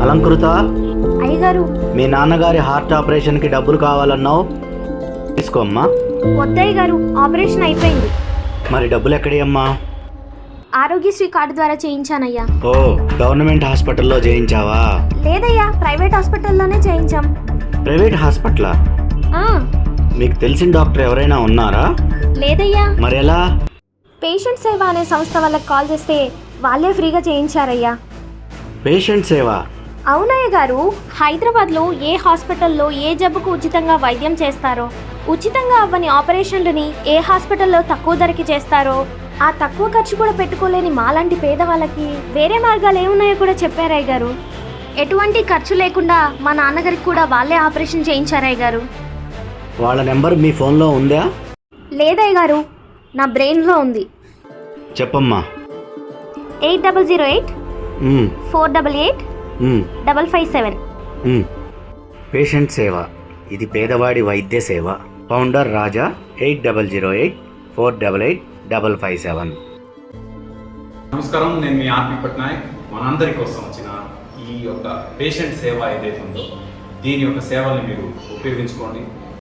అలంకృత, అయ్యగారు మీ నాన్నగారి హార్ట్ ఆపరేషన్కి డబ్బులు కావాలన్నావు, తీసుకోమ్మా. వద్దయ్య గారు, ఆపరేషన్ అయిపోయింది. మరి డబ్బులు ఎక్కడి అమ్మా? ఆరోగ్యశ్రీ కార్డు ద్వారా చేయించానయ్యా. ఓ, గవర్నమెంట్ హాస్పిటల్లో చేయించావా? లేదయ్యా, ప్రైవేట్ హాస్పిటల్లోనే చేయించాం. ప్రైవేట్ హాస్పిటలా? ఆ, మీకు తెలిసిన డాక్టర్ ఎవరైనా ఉన్నారా? లేదయ్యా. మరి ఎలా? పేషెంట్ సేవ అనే సంస్థ వాళ్ళకి కాల్ చేస్తే వాళ్ళే ఫ్రీగా చేయించారయ్యా. పేషెంట్ సేవ? అవునయ్య గారు, హైదరాబాద్లో ఏ హాస్పిటల్లో ఏ జబ్బుకు ఉచితంగా వైద్యం చేస్తారో, ఉచితంగా అవ్వని ఆపరేషన్లని ఏ హాస్పిటల్లో తక్కువ ధరకి చేస్తారో, ఆ తక్కువ ఖర్చు కూడా పెట్టుకోలేని మాలాంటి పేదవాళ్ళకి వేరే మార్గాలు ఏమున్నాయో కూడా చెప్పారయ్య గారు. ఎటువంటి ఖర్చు లేకుండా మా నాన్నగారికి కూడా వాళ్ళే ఆపరేషన్ చేయించారయ్య గారు. వాళ్ళ నెంబర్ మీ ఫోన్లో ఉందా? లేదయ్య గారు, నా బ్రెయిన్లో ఉంది. చెప్పమ్మా. 8008 ఉమ్, 488 ఉమ్, 557. ఉమ్. పేషెంట్ సేవ, ఇది పేదవాడి వైద్య సేవ. ఫౌండర్ రాజా. 8008 488 557. నమస్కారం, నేను మీ ఆర్పి పట్నాయక్. మనందరి కోసం వచ్చిన ఈ యొక్క పేషెంట్ సేవ ఏదైతే ఉందో దీని యొక్క సేవల్ని మీరు ఉపయోగించుకోండి.